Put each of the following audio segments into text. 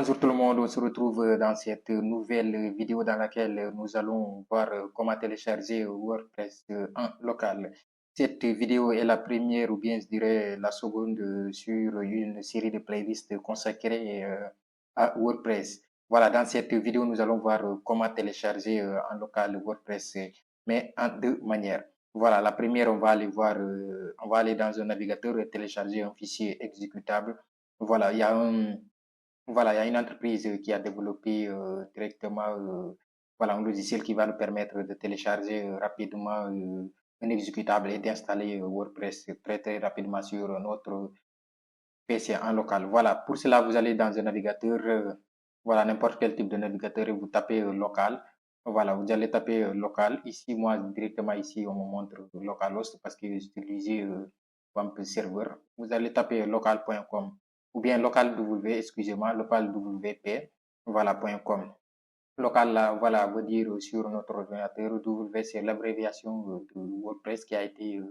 Bonjour tout le monde, on se retrouve dans cette nouvelle vidéo dans laquelle nous allons voir comment télécharger WordPress en local. Cette vidéo est la première ou bien je dirais la seconde sur une série de playlists consacrées à WordPress. Voilà, dans cette vidéo, nous allons voir comment télécharger en local WordPress, mais en deux manières. Voilà, la première, on va aller voir, on va aller dans un navigateur et télécharger un fichier exécutable. Voilà, il y a une entreprise qui a développé directement voilà, un logiciel qui va nous permettre de télécharger rapidement un exécutable et d'installer WordPress très très rapidement sur notre PC en local. Voilà, pour cela, vous allez dans un navigateur, voilà, n'importe quel type de navigateur et vous tapez local. Voilà, vous allez taper local. Ici, moi, directement ici, on me montre localhost parce que j'utilisais WAMP serveur. Vous allez taper local.com ou bien local.w, excusez-moi, local.wp, voilà, .com. Local, là, voilà, veut dire sur notre ordinateur, W, c'est l'abréviation de WordPress qui a été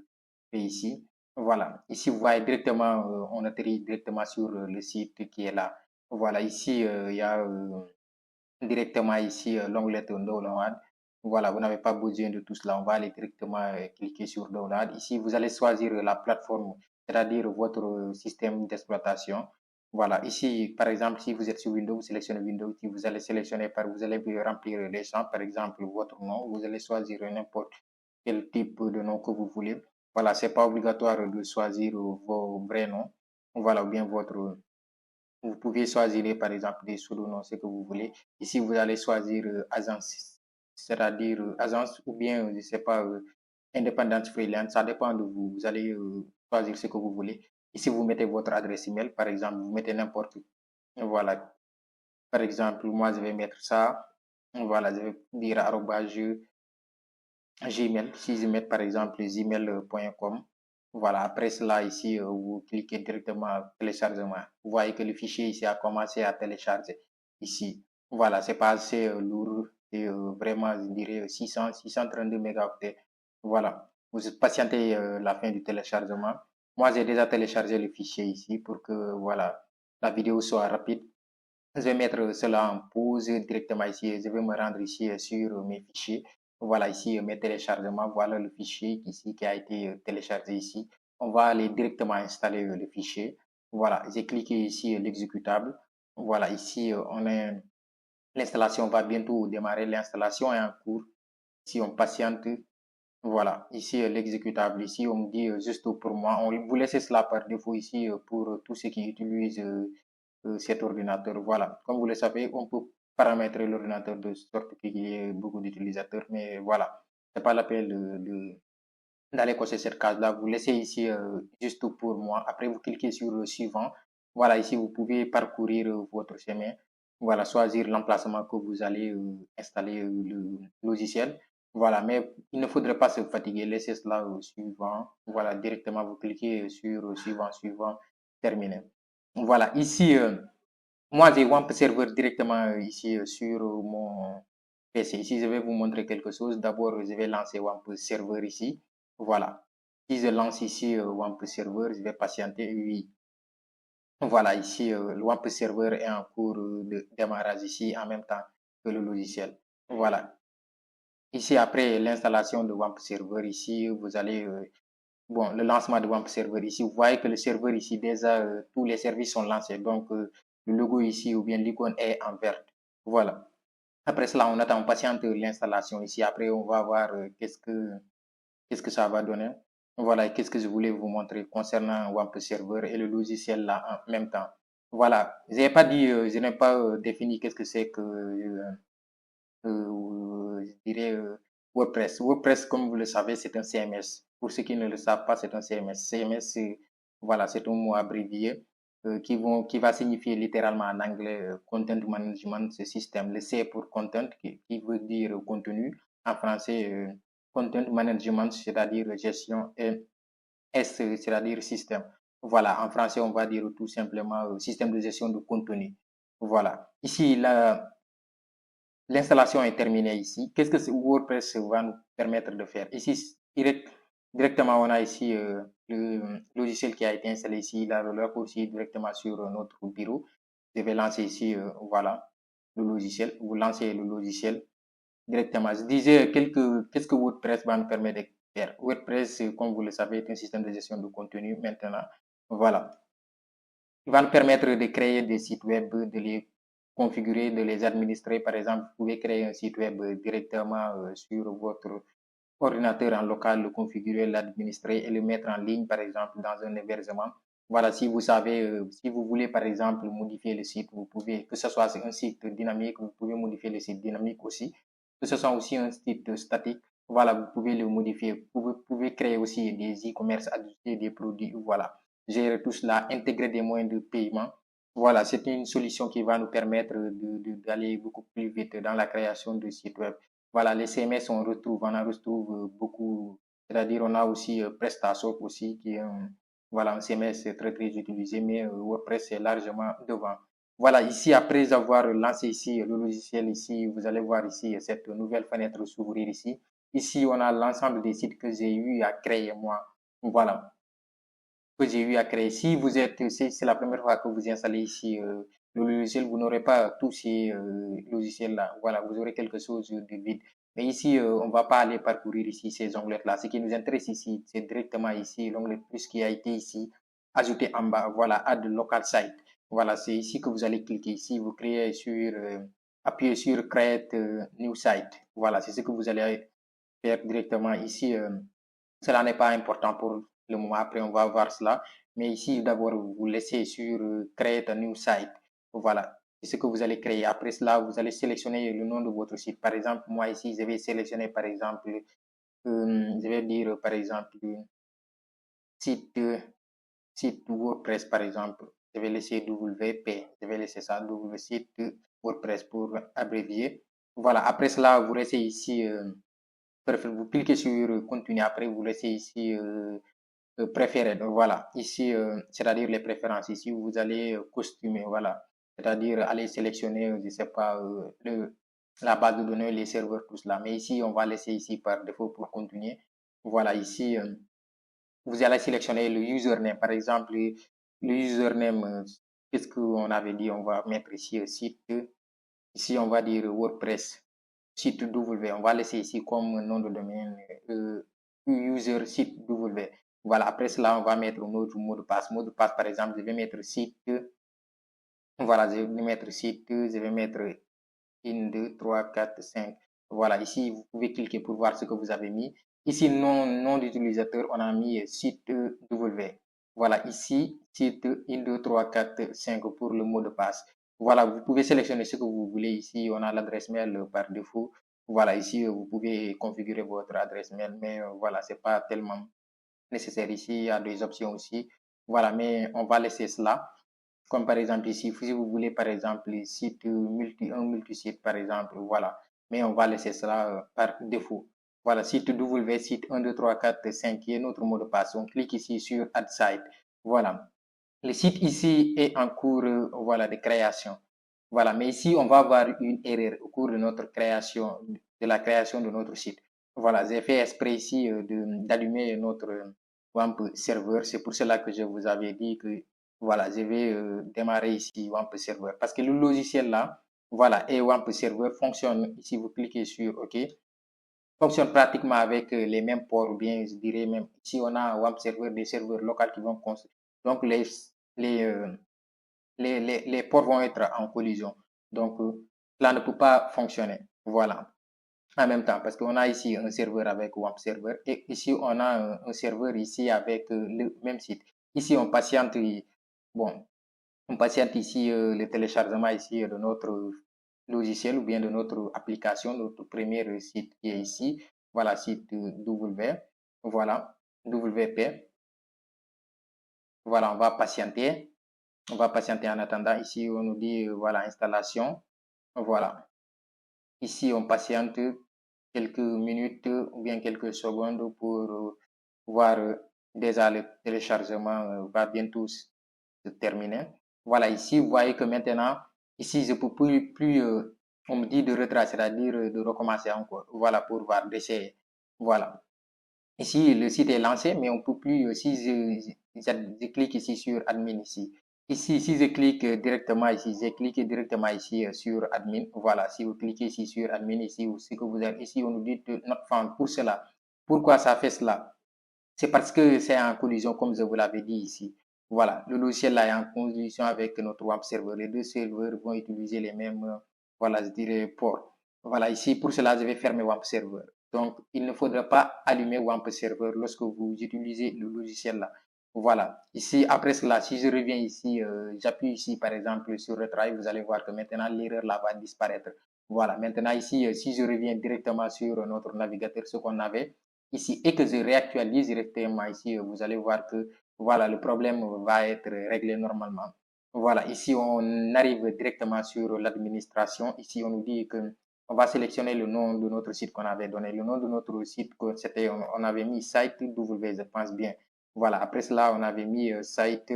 fait ici. Voilà, ici, vous voyez directement, on atterrit directement sur le site qui est là. Voilà, ici, il y a directement ici l'onglet Download. Voilà, vous n'avez pas besoin de tout cela. On va aller directement cliquer sur Download. Ici, vous allez choisir la plateforme, c'est-à-dire votre système d'exploitation. Voilà, ici, par exemple, si vous êtes sur Windows, vous sélectionnez Windows. Si vous allez sélectionner, vous allez remplir les champs, par exemple, votre nom. Vous allez choisir n'importe quel type de nom que vous voulez. Voilà, c'est pas obligatoire de choisir vos vrais noms. Voilà, ou bien votre vous pouvez choisir par exemple des pseudonoms, ce que vous voulez. Ici, vous allez choisir agence, c'est-à-dire agence ou bien, je sais pas, indépendante freelance, ça dépend de vous. Vous allez choisir ce que vous voulez. Ici, vous mettez votre adresse email, par exemple, vous mettez n'importe. Voilà. Par exemple, moi, je vais mettre ça. Voilà, je vais dire arobase Gmail. Si je mets par exemple gmail.com, voilà, après cela ici, vous cliquez directement téléchargement. Vous voyez que le fichier ici a commencé à télécharger. Ici, voilà, c'est pas assez lourd, c'est vraiment, je dirais, 632 mégaoctets. Voilà, vous patientez la fin du téléchargement. Moi, j'ai déjà téléchargé le fichier ici pour que, voilà, la vidéo soit rapide. Je vais mettre cela en pause directement ici. Je vais me rendre ici sur mes fichiers. Voilà ici mes téléchargements. Voilà le fichier ici qui a été téléchargé ici. On va aller directement installer le fichier. Voilà, j'ai cliqué ici l'exécutable. Voilà, ici on est l'installation va bientôt démarrer. L'installation est en cours. Si on patiente, voilà, ici l'exécutable. Ici, on me dit juste pour moi, on vous laisse cela par défaut ici pour tous ceux qui utilisent cet ordinateur. Voilà, comme vous le savez, on peut paramétrer l'ordinateur de sorte qu'il y ait beaucoup d'utilisateurs, mais voilà, c'est pas l'appel d'aller cocher cette case-là. Vous laissez ici juste pour moi. Après, vous cliquez sur le suivant. Voilà, ici, vous pouvez parcourir votre chemin. Voilà, choisir l'emplacement que vous allez installer le logiciel. Voilà, mais il ne faudrait pas se fatiguer. Laissez cela au suivant. Voilà, directement, vous cliquez sur suivant, suivant, terminé. Voilà, ici, moi, j'ai WAMP serveur directement ici sur mon PC. Ici, je vais vous montrer quelque chose. D'abord, je vais lancer WAMP serveur ici. Voilà. Si je lance ici WAMP serveur, je vais patienter. Oui. Voilà, ici, le WAMP serveur est en cours de démarrage ici en même temps que le logiciel. Voilà. Ici, après l'installation de WAMP serveur, ici, vous allez, bon, le lancement de WAMP serveur ici, vous voyez que le serveur ici, déjà, tous les services sont lancés. Donc, le logo ici ou bien l'icône est en vert. Voilà. Après cela, on attend, on patiente l'installation ici. Après, on va voir qu'est-ce que ça va donner. Voilà, qu'est-ce que je voulais vous montrer concernant WAMP Server et le logiciel là en même temps. Voilà, je n'ai pas dit, je n'ai pas défini qu'est-ce que c'est que, je dirais, WordPress. WordPress, comme vous le savez, c'est un CMS. Pour ceux qui ne le savent pas, c'est un CMS. CMS, voilà, c'est un mot abrévié qui va signifier littéralement en anglais Content Management System. Le C pour Content, qui veut dire contenu. En français, Content Management, c'est-à-dire gestion, et S, c'est-à-dire système. Voilà, en français, on va dire tout simplement système de gestion de contenu. Voilà. Ici, l'installation est terminée ici. Qu'est-ce que WordPress va nous permettre de faire? Ici, directement, on a ici le logiciel qui a été installé ici, là, le raccourci directement sur notre bureau. devez lancer ici, voilà, le logiciel. Vous lancez le logiciel directement. Je disais, qu'est-ce que WordPress va nous permettre de faire? WordPress, comme vous le savez, est un système de gestion de contenu maintenant. Voilà. Il va nous permettre de créer des sites web, de les configurer, de les administrer. Par exemple, vous pouvez créer un site web directement sur votre ordinateur en local, le configurer, l'administrer et le mettre en ligne, par exemple, dans un hébergement. Voilà, si vous savez, si vous voulez, par exemple, modifier le site, vous pouvez, que ce soit un site dynamique, vous pouvez modifier le site dynamique aussi, que ce soit aussi un site statique, voilà, vous pouvez le modifier. Vous pouvez créer aussi des e-commerce, ajouter des produits, voilà, gérer tout cela, intégrer des moyens de paiement. Voilà, c'est une solution qui va nous permettre d'aller beaucoup plus vite dans la création de sites web. Voilà, les CMS, on en retrouve beaucoup. C'est-à-dire, on a aussi PrestaShop aussi, qui est voilà, un CMS très, très utilisé, mais WordPress est largement devant. Voilà, ici, après avoir lancé ici le logiciel, ici, vous allez voir ici cette nouvelle fenêtre s'ouvrir ici. Ici, on a l'ensemble des sites que j'ai eu à créer moi. Voilà, que j'ai eu à créer. Si vous êtes, c'est la première fois que vous installez ici le logiciel, vous n'aurez pas tous ces logiciels-là. Voilà, vous aurez quelque chose de vide. Mais ici, on ne va pas aller parcourir ici ces onglets-là. Ce qui nous intéresse ici, c'est directement ici l'onglet plus qui a été ici ajouté en bas. Voilà, add local site. Voilà, c'est ici que vous allez cliquer ici. Vous créez sur, appuyez sur create new site. Voilà, c'est ce que vous allez faire directement ici. Cela n'est pas important pour le moment. Après, on va voir cela. Mais ici, d'abord, vous laissez sur Create a new site. Voilà. C'est ce que vous allez créer. Après cela, vous allez sélectionner le nom de votre site. Par exemple, moi ici, je vais sélectionner, par exemple, je vais dire, par exemple, site, site WordPress, par exemple. Je vais laisser WP. Je vais laisser ça, W site WordPress pour abrévier. Voilà. Après cela, vous restez ici. Vous cliquez sur continuer. Après, vous laissez ici préféré. Donc voilà, ici, c'est-à-dire les préférences. Ici, vous allez costumer, voilà. C'est-à-dire aller sélectionner, je sais pas, la base de données, les serveurs, tout cela. Mais ici, on va laisser ici par défaut pour continuer. Voilà, ici, vous allez sélectionner le username. Par exemple, le username, qu'est-ce qu'on avait dit? On va mettre ici site. Ici, on va dire WordPress, site W. On va laisser ici comme nom de domaine user site W. Voilà, après cela, on va mettre notre mot de passe. Mot de passe, par exemple, je vais mettre site. Voilà, je vais mettre site. Je vais mettre 1, 2, 3, 4, 5. Voilà, ici, vous pouvez cliquer pour voir ce que vous avez mis. Ici, nom d'utilisateur, on a mis site W. Voilà, ici, site 1, 2, 3, 4, 5 pour le mot de passe. Voilà, vous pouvez sélectionner ce que vous voulez. Ici, on a l'adresse mail par défaut. Voilà, ici, vous pouvez configurer votre adresse mail, mais voilà, c'est pas tellement nécessaire. Ici, il y a des options aussi. Voilà, mais on va laisser cela. Comme par exemple ici, si vous voulez par exemple site un multisite par exemple, voilà. Mais on va laisser cela par défaut. Voilà, site W, site 1, 2, 3, 4, 5 qui est notre mot de passe. On clique ici sur Add Site. Voilà. Le site ici est en cours voilà, de création. Voilà, mais ici, on va avoir une erreur au cours de notre création, de la création de notre site. Voilà, j'ai fait exprès ici d'allumer notre WAMP serveur. C'est pour cela que je vous avais dit que voilà, je vais démarrer ici WAMP serveur. Parce que le logiciel là, voilà, et WAMP serveur fonctionne. Ici, vous cliquez sur OK. Fonctionne pratiquement avec les mêmes ports, ou bien je dirais même, ici on a WAMP serveur, des serveurs locaux qui vont construire. Donc les, euh, les ports vont être en collision. Donc, cela ne peut pas fonctionner. Voilà. En même temps, parce qu'on a ici un serveur avec WAMP serveur et ici on a un serveur ici avec le même site. Ici, on patiente, bon, on patiente ici le téléchargement ici de notre logiciel ou bien de notre application, notre premier site qui est ici. Voilà, site W. Voilà, WP. Voilà, on va patienter. On va patienter en attendant. Ici, on nous dit, voilà, installation. Voilà. Ici, on patiente quelques minutes ou bien quelques secondes pour voir déjà le téléchargement va bientôt se terminer. Voilà, ici, vous voyez que maintenant, ici, je peux plus on me dit de retracer, c'est-à-dire de recommencer encore. Voilà, pour voir, d'essayer. Voilà. Ici, le site est lancé, mais on peut plus, si je clique ici sur admin ici, Ici, si je clique directement ici, j'ai cliqué directement ici sur admin. Voilà, si vous cliquez ici sur admin, ici, ce que vous avez ici, on nous dit not found pour cela. Pourquoi ça fait cela? C'est parce que c'est en collision, comme je vous l'avais dit ici. Voilà, le logiciel là est en collision avec notre WAMP serveur. Les deux serveurs vont utiliser les mêmes, voilà, je dirais, ports. Voilà, ici, pour cela, je vais fermer WAMP serveur. Donc, il ne faudra pas allumer WAMP serveur lorsque vous utilisez le logiciel là. Voilà, ici, après cela, si je reviens ici, j'appuie ici, par exemple, sur Retry, vous allez voir que maintenant, l'erreur là va disparaître. Voilà, maintenant ici, si je reviens directement sur notre navigateur, ce qu'on avait, ici et que je réactualise directement ici, vous allez voir que voilà, le problème va être réglé normalement. Voilà, ici on arrive directement sur l'administration. Ici on nous dit que on va sélectionner le nom de notre site qu'on avait donné. Le nom de notre site, c'était, on avait mis site W, je pense bien. Voilà, après cela, on avait mis site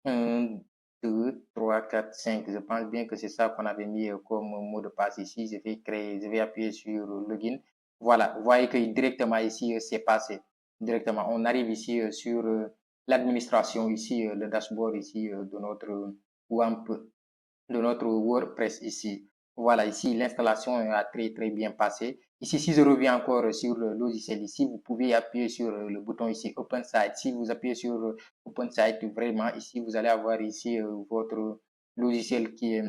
1, 2, 3, 4, 5. Je pense bien que c'est ça qu'on avait mis comme mot de passe ici. Je vais appuyer sur login. Voilà, vous voyez que directement ici, c'est passé. Directement, on arrive ici sur l'administration, ici, le dashboard ici de notre WAMP, de notre WordPress ici. Voilà, ici, l'installation a très, très bien passé. Ici, si je reviens encore sur le logiciel ici, vous pouvez appuyer sur le bouton ici, Open Site. Si vous appuyez sur Open Site, vraiment, ici, vous allez avoir ici votre logiciel qui est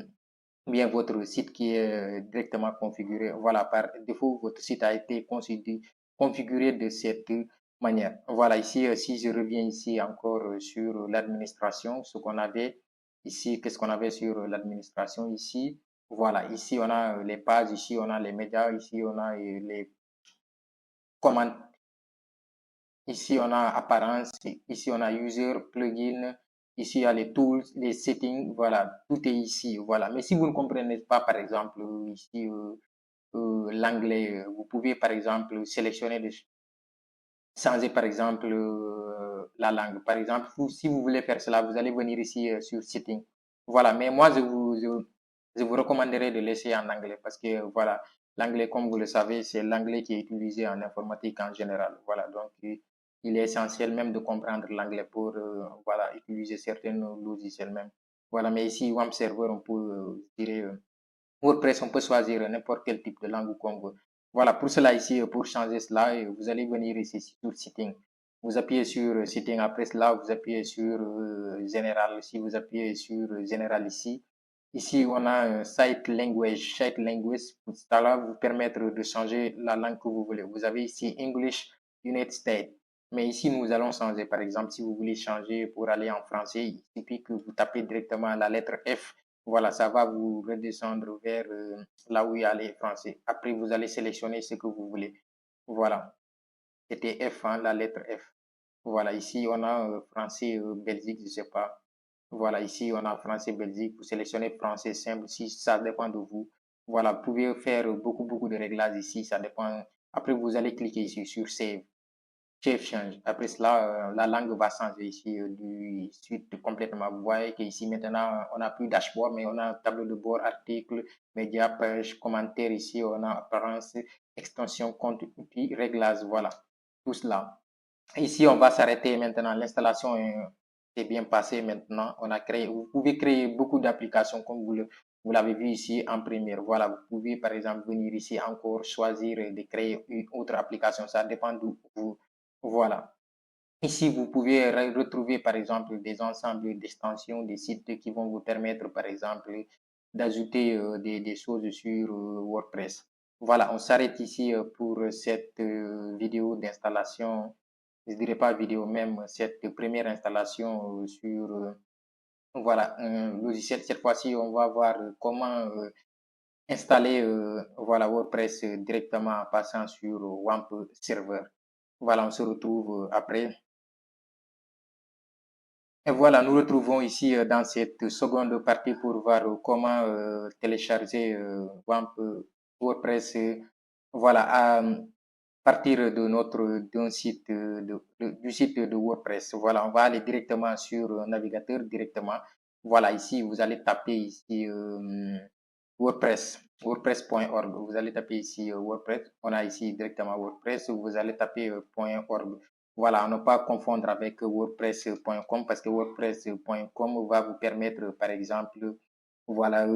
bien votre site qui est directement configuré. Voilà, par défaut, votre site a été configuré de cette manière. Voilà, ici, si je reviens ici encore sur l'administration, ce qu'on avait ici, qu'est-ce qu'on avait sur l'administration ici? Voilà, ici, on a les pages, ici, on a les médias, ici, on a les commandes, ici, on a apparence, ici, on a user, plugin, ici, il y a les tools, les settings, voilà, tout est ici, voilà. Mais si vous ne comprenez pas, par exemple, ici, l'anglais, vous pouvez, par exemple, sélectionner changer, par exemple, la langue. Par exemple, si vous voulez faire cela, vous allez venir ici sur Setting. Voilà, mais moi, je vous recommanderais de laisser en anglais parce que, voilà, l'anglais, comme vous le savez, c'est l'anglais qui est utilisé en informatique en général. Voilà, donc, il est essentiel même de comprendre l'anglais pour, voilà, utiliser certains logiciels même. Voilà, mais ici, WAMP Server, on peut, je dirais, WordPress, on peut choisir n'importe quel type de langue qu'on veut. Voilà, pour cela ici, pour changer cela, vous allez venir ici sur Setting. Vous appuyez sur Setting, après cela, vous appuyez sur Général. Si vous appuyez sur Général ici, ici on a un Site Language. Site Language, ça va vous permettre de changer la langue que vous voulez. Vous avez ici English United States. Mais ici, nous allons changer. Par exemple, si vous voulez changer pour aller en français, il suffit que vous tapez directement la lettre F. Voilà, ça va vous redescendre vers là où il y a les français. Après, vous allez sélectionner ce que vous voulez. Voilà, c'était F, hein, la lettre F. Voilà, ici, on a français Belgique, je sais pas. Voilà, ici, on a français Belgique. Vous sélectionnez français simple, si ça dépend de vous. Voilà, vous pouvez faire beaucoup, beaucoup de réglages ici, ça dépend. Après, vous allez cliquer ici sur Save. Chef change. Après cela, la langue va changer ici du suite complètement. Vous voyez qu'ici maintenant, on n'a plus dashboard, mais on a tableau de bord, article, média, page, commentaire ici, on a apparence, extension, compte, outil, réglage, voilà, tout cela. Ici, on va s'arrêter maintenant. L'installation est bien passée maintenant. On a créé, vous pouvez créer beaucoup d'applications comme vous l'avez vu ici en première. Voilà, vous pouvez par exemple venir ici encore choisir de créer une autre application. Ça dépend de vous. Voilà. Ici, vous pouvez retrouver par exemple des ensembles d'extensions, des sites qui vont vous permettre par exemple d'ajouter des choses sur WordPress. Voilà, on s'arrête ici pour cette vidéo d'installation, je dirais pas vidéo même, cette première installation sur voilà, un logiciel. Cette fois-ci, on va voir comment installer voilà, WordPress directement en passant sur WAMP Server. Voilà, on se retrouve après. Et voilà, nous retrouvons ici dans cette seconde partie pour voir comment télécharger WAMP WordPress voilà, à partir de d'un site du site de WordPress. Voilà, on va aller directement sur navigateur directement. Voilà, ici vous allez taper ici WordPress, wordpress.org. Vous allez taper ici WordPress. On a ici directement WordPress. Vous allez taper .org. Voilà, à ne pas confondre avec WordPress.com parce que WordPress.com va vous permettre, par exemple, voilà,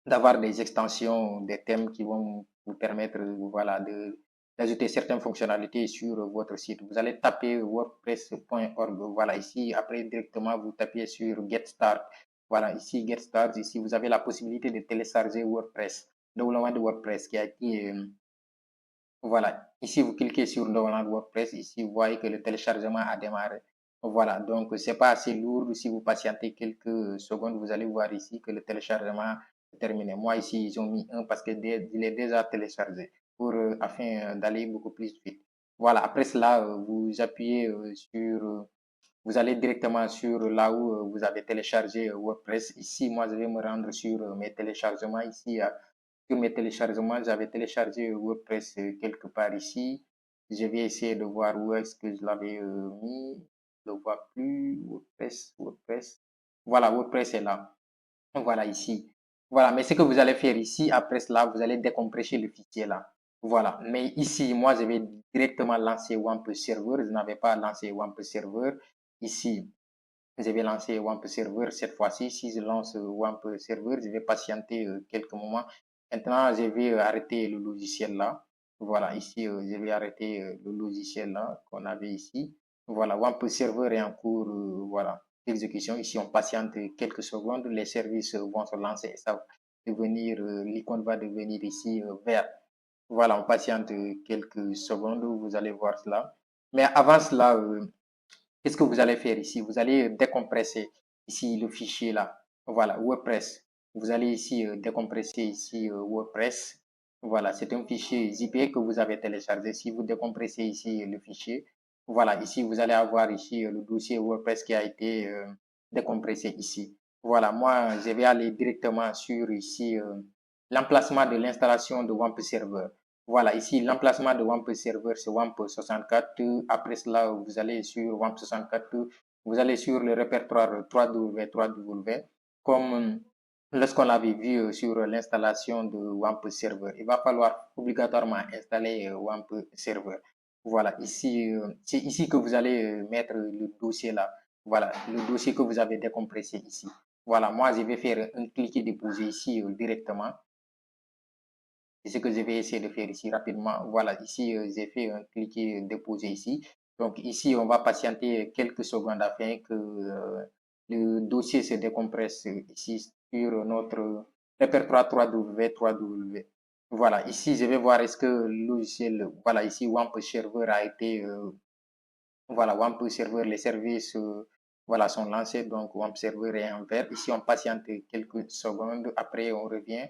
d'avoir des extensions, des thèmes qui vont vous permettre, voilà, d'ajouter certaines fonctionnalités sur votre site. Vous allez taper wordpress.org. Voilà, ici, après, directement, vous tapez sur Get Start. Voilà, ici, Get Start. Ici, vous avez la possibilité de télécharger WordPress, développement de WordPress qui a été, voilà, ici, vous cliquez sur Download WordPress. Ici, vous voyez que le téléchargement a démarré. Voilà, donc c'est pas assez lourd. Si vous patientez quelques secondes, vous allez voir ici que le téléchargement est terminé. Moi, ici, ils ont mis un parce que il est déjà téléchargé pour, afin d'aller beaucoup plus vite. Voilà, après cela, vous appuyez vous allez directement sur là où vous avez téléchargé WordPress. Ici, moi, je vais me rendre sur mes téléchargements. Ici, sur mes téléchargements, j'avais téléchargé WordPress quelque part ici. Je vais essayer de voir où est-ce que je l'avais mis. Je ne le vois plus. WordPress. Voilà, WordPress est là. Voilà, ici. Voilà, mais ce que vous allez faire ici, après cela, vous allez décompresser le fichier là. Voilà, mais ici, moi, je vais directement lancer WAMP Server. Je n'avais pas lancé WAMP Server. Ici, je vais lancer WAMP Server cette fois-ci. Si je lance WAMP Server, je vais patienter quelques moments. Maintenant, je vais arrêter le logiciel là. Voilà, ici, je vais arrêter le logiciel là qu'on avait ici. Voilà, WAMP Server est en cours, voilà, d'exécution. Ici, on patiente quelques secondes. Les services vont se lancer. Ça va devenir, l'icône va devenir ici vert. Voilà, on patiente quelques secondes. Vous allez voir cela. Mais avant cela, qu'est-ce que vous allez faire ici? Vous allez décompresser ici le fichier là. Voilà, WordPress. Vous allez ici décompresser ici WordPress. Voilà, c'est un fichier zip que vous avez téléchargé. Si vous décompressez ici le fichier, voilà, ici vous allez avoir ici le dossier WordPress qui a été décompressé ici. Voilà, moi je vais aller directement sur ici l'emplacement de l'installation de WAMP Server. Voilà, ici, l'emplacement de WAMP Server, c'est WAMP 64. Après cela, vous allez sur WAMP 64. Vous allez sur le répertoire 3W. Comme lorsqu'on l'avait vu sur l'installation de WAMP Server, il va falloir obligatoirement installer WAMP Server. Voilà, ici, c'est ici que vous allez mettre le dossier là. Voilà, le dossier que vous avez décompressé ici. Voilà, moi, je vais faire un clic et déposer ici directement. C'est ce que je vais essayer de faire ici rapidement. Voilà, ici, j'ai fait un cliquer déposer ici. Donc ici, on va patienter quelques secondes afin que le dossier se décompresse ici sur notre répertoire 3W. Voilà, ici, je vais voir est-ce que le logiciel, voilà, ici, WAMP Server a été, voilà, WAMP Server, les services, voilà, sont lancés. Donc, WAMP Server est en vert. Ici, on patiente quelques secondes. Après, on revient.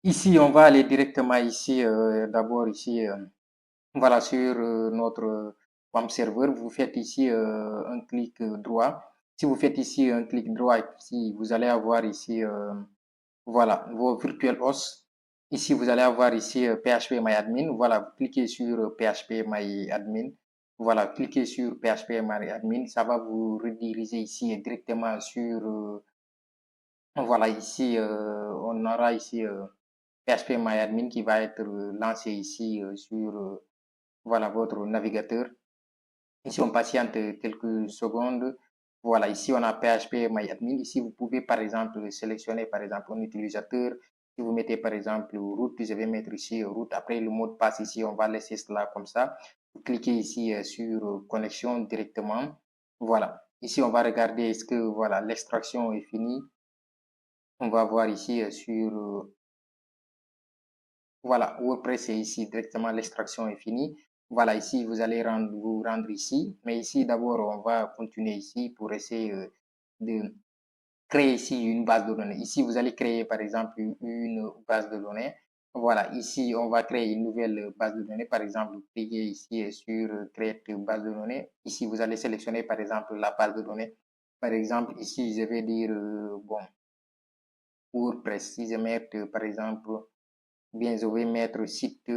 Ici, on va aller directement ici, d'abord ici, voilà, sur notre WAMP serveur. Vous faites ici un clic droit. Si vous faites ici un clic droit, ici, vous allez avoir ici, voilà, vos virtual hosts. Ici, vous allez avoir ici PHP Voilà, vous cliquez sur PHP Voilà, cliquez sur PHP Ça va vous rediriger ici directement sur, voilà, ici, on aura ici PHP qui va être lancé ici sur voilà, votre navigateur. Ici, on patiente quelques secondes. Voilà, ici, on a PHP Ici, vous pouvez, par exemple, sélectionner, par exemple, un utilisateur. Si vous mettez, par exemple, route, je vais mettre ici route. Après, le mot de passe ici, on va laisser cela comme ça. Vous cliquez ici sur connexion directement. Voilà. Ici, on va regarder est-ce que, voilà, l'extraction est finie. On va voir ici sur voilà, WordPress est ici directement, l'extraction est finie. Voilà, ici, vous allez vous rendre ici. Mais ici, d'abord, on va continuer ici pour essayer de créer ici une base de données. Ici, vous allez créer, par exemple, une base de données. Voilà, ici, on va créer une nouvelle base de données. Par exemple, vous cliquez ici sur créer une base de données. Ici, vous allez sélectionner, par exemple, la base de données. Par exemple, ici, je vais dire, bon, WordPress. Si je mets, par exemple, bien, je vais mettre site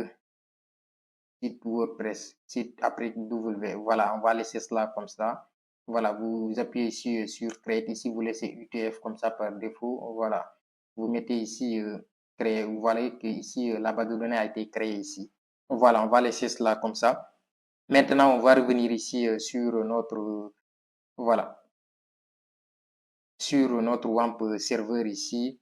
WordPress, site après W. Voilà, on va laisser cela comme ça. Voilà, vous appuyez ici sur Create. Ici, vous laissez UTF comme ça par défaut. Voilà, vous mettez ici créer. Vous voyez que ici, la base de données a été créée ici. Voilà, on va laisser cela comme ça. Maintenant, on va revenir ici sur notre, voilà, sur notre WAMP serveur ici.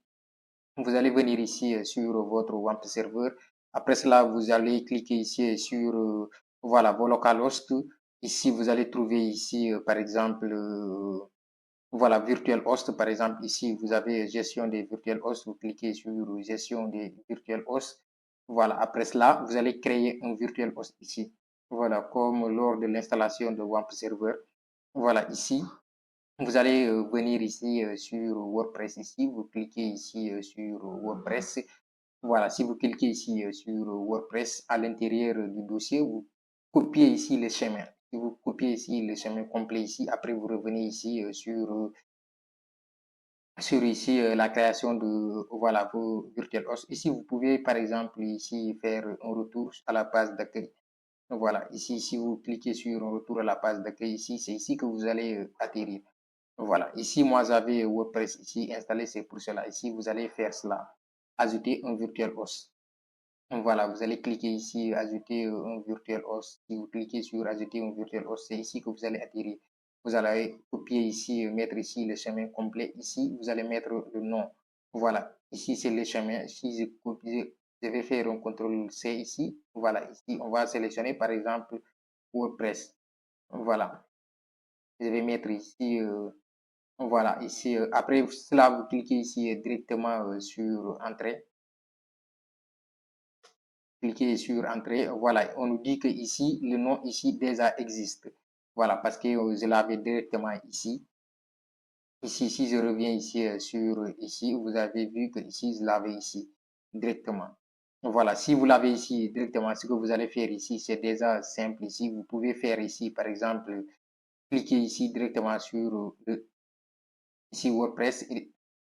Vous allez venir ici sur votre WAMP serveur. Après cela, vous allez cliquer ici sur voilà, vos localhost. Ici, vous allez trouver ici, par exemple, voilà, virtual host. Par exemple, ici, vous avez gestion des virtual hosts. Vous cliquez sur gestion des virtual hosts. Voilà, après cela, vous allez créer un virtual host ici. Voilà, comme lors de l'installation de WAMP serveur. Voilà, ici, vous allez venir ici sur WordPress ici, vous cliquez ici sur WordPress. Voilà, si vous cliquez ici sur WordPress à l'intérieur du dossier, vous copiez ici le chemin. Si vous copiez ici le chemin complet ici, après vous revenez ici sur ici la création de voilà vos virtual hosts. Ici, vous pouvez par exemple ici faire un retour à la page d'accueil. Voilà, ici, si vous cliquez sur un retour à la page d'accueil ici, c'est ici que vous allez atterrir. Voilà, ici, moi, j'avais WordPress ici installé, c'est pour cela. Ici, vous allez faire cela. Ajouter un virtual host. Voilà, vous allez cliquer ici, ajouter un virtual host. Si vous cliquez sur ajouter un virtual host, c'est ici que vous allez atterrir. Vous allez copier ici, mettre ici le chemin complet. Ici, vous allez mettre le nom. Voilà, ici, c'est le chemin. Si je copie, je vais faire un contrôle C ici. Voilà, ici, on va sélectionner par exemple WordPress. Voilà, je vais mettre ici. Voilà, ici, après cela, vous cliquez ici directement sur Entrée. Cliquez sur Entrée. Voilà, on nous dit que ici, le nom ici déjà existe. Voilà, parce que je l'avais directement ici. Ici, si je reviens ici sur ici, vous avez vu que ici, je l'avais ici directement. Voilà, si vous l'avez ici directement, ce que vous allez faire ici, c'est déjà simple ici. Vous pouvez faire ici, par exemple, cliquer ici directement sur ici WordPress.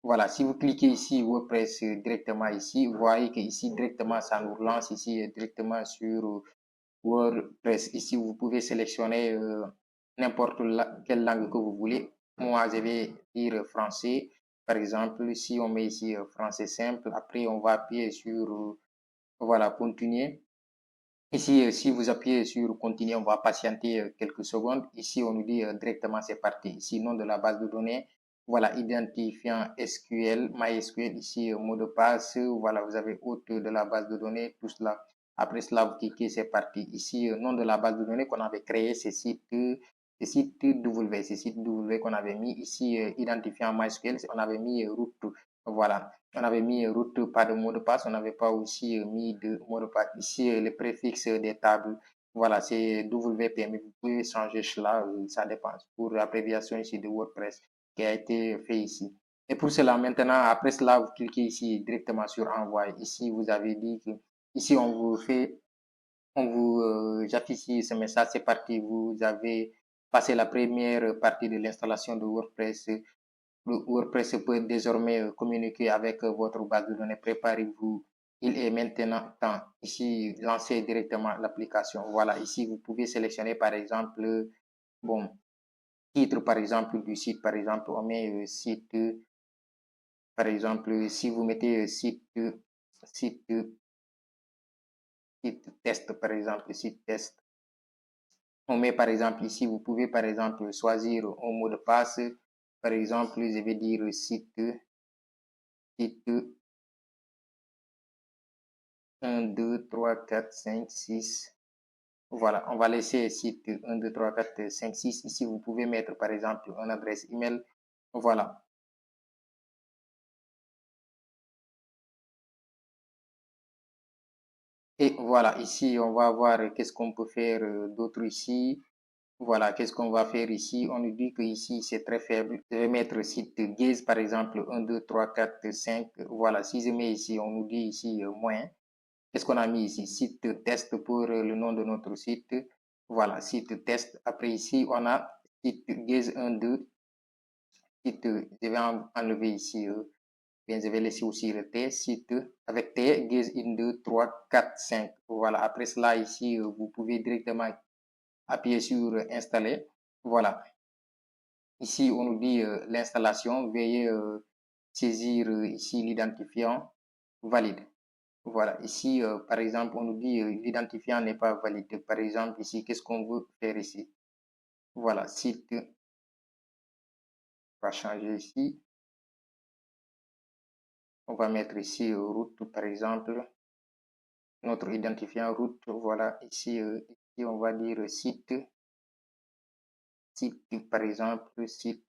Voilà, si vous cliquez ici WordPress directement ici, vous voyez que ici directement ça nous lance ici directement sur WordPress. Ici, vous pouvez sélectionner n'importe quelle langue que vous voulez. Moi, je vais dire français. Par exemple, si on met ici français simple, après on va appuyer sur voilà, continuer. Ici, si vous appuyez sur continuer, on va patienter quelques secondes. Ici, on nous dit directement c'est parti. Ici, nom de la base de données. Voilà, identifiant SQL, MySQL. Ici, mot de passe. Voilà, vous avez hôte de la base de données, tout cela. Après cela, vous cliquez, c'est parti. Ici, nom de la base de données qu'on avait créé, c'est site W. C'est site W qu'on avait mis. Ici, identifiant MySQL, on avait mis route. Voilà, on avait mis route, pas de mot de passe, on n'avait pas aussi mis de mot de passe. Ici, le préfixe des tables, voilà, c'est WP, mais vous pouvez changer cela, ça dépend. Pour l'abréviation ici de WordPress qui a été fait ici. Et pour cela, maintenant, après cela, vous cliquez ici directement sur envoyer. Ici, vous avez dit que, ici, on vous fait, on vous affiche ce message, c'est parti. Vous avez passé la première partie de l'installation de WordPress. Le WordPress peut désormais communiquer avec votre base de données. Préparez-vous. Il est maintenant temps. Ici, lancer directement l'application. Voilà, ici, vous pouvez sélectionner par exemple, bon, titre par exemple du site. Par exemple, on met site, par exemple, si vous mettez site, site test, par exemple, site test. On met par exemple ici, vous pouvez par exemple choisir un mot de passe. Par exemple, je vais dire site 1, 2, 3, 4, 5, 6. Voilà, on va laisser site 1, 2, 3, 4, 5, 6. Ici, vous pouvez mettre par exemple une adresse email. Voilà. Et voilà, ici, on va voir qu'est-ce qu'on peut faire d'autre ici. Voilà, qu'est-ce qu'on va faire ici? On nous dit que ici, c'est très faible. Je vais mettre site gaze, par exemple, 1, 2, 3, 4, 5. Voilà, si je mets ici, on nous dit ici moins. Qu'est-ce qu'on a mis ici? Site test pour le nom de notre site. Voilà, site test. Après ici, on a site gaze 1, 2. Site, je vais enlever ici, bien, je vais laisser aussi le T. Site avec T, gaze 1, 2, 3, 4, 5. Voilà, après cela, ici, vous pouvez directement appuyer sur installer. Voilà. Ici, on nous dit l'installation. Veuillez saisir ici l'identifiant valide. Voilà, ici, par exemple, on nous dit l'identifiant n'est pas valide. Par exemple, ici, qu'est-ce qu'on veut faire ici? Voilà, site, on va changer ici. On va mettre ici route, par exemple, notre identifiant route. Voilà, ici, ici on va dire site, site, par exemple, site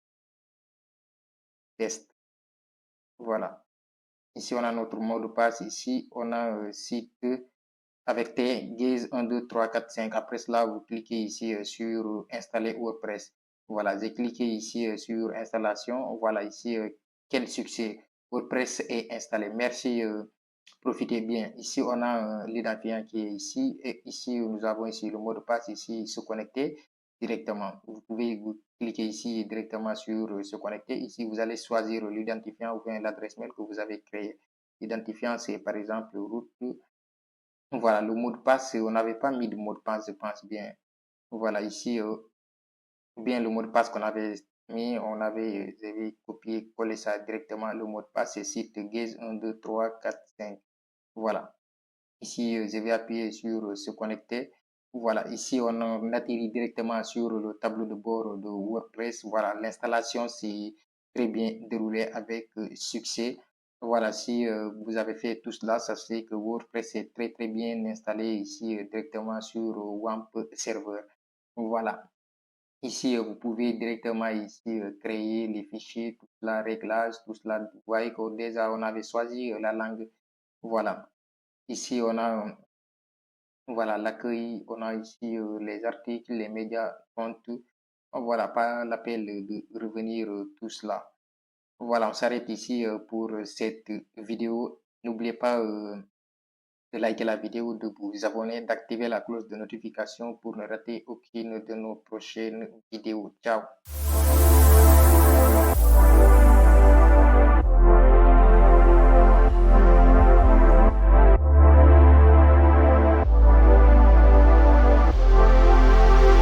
test. Voilà. Ici, on a notre mot de passe. Ici, on a site avec T, guise 1, 2, 3, 4, 5. Après cela, vous cliquez ici sur installer WordPress. Voilà, j'ai cliqué ici sur installation. Voilà, ici, quel succès. WordPress est installé. Merci. Profitez bien. Ici, on a l'identifiant qui est ici. Et ici, nous avons ici le mot de passe. Ici, se connecter directement. Vous pouvez vous cliquer ici directement sur se connecter. Ici, vous allez choisir l'identifiant ou bien l'adresse mail que vous avez créé. L'identifiant, c'est par exemple route. Voilà, le mot de passe, on n'avait pas mis de mot de passe, je pense bien. Voilà, ici, bien le mot de passe qu'on avait mis, j'avais copié, collé ça directement. Le mot de passe, c'est site gaze 1, 2, 3, 4, 5. Voilà. Ici, je vais appuyer sur se connecter. Voilà, ici, on atterrit directement sur le tableau de bord de WordPress. Voilà, l'installation s'est très bien déroulée avec succès. Voilà, si vous avez fait tout cela, sachez que WordPress est très très bien installé ici directement sur WAMP Server. Voilà, ici, vous pouvez directement ici créer les fichiers, tout cela, réglage, tout cela. Vous voyez que déjà, on avait choisi la langue. Voilà. Ici, on a voilà l'accueil, on a ici les articles, les médias, comptes. Voilà, pas l'appel de revenir tout cela. Voilà, on s'arrête ici pour cette vidéo. N'oubliez pas de liker la vidéo, de vous abonner, d'activer la cloche de notification pour ne rater aucune de nos prochaines vidéos. Ciao!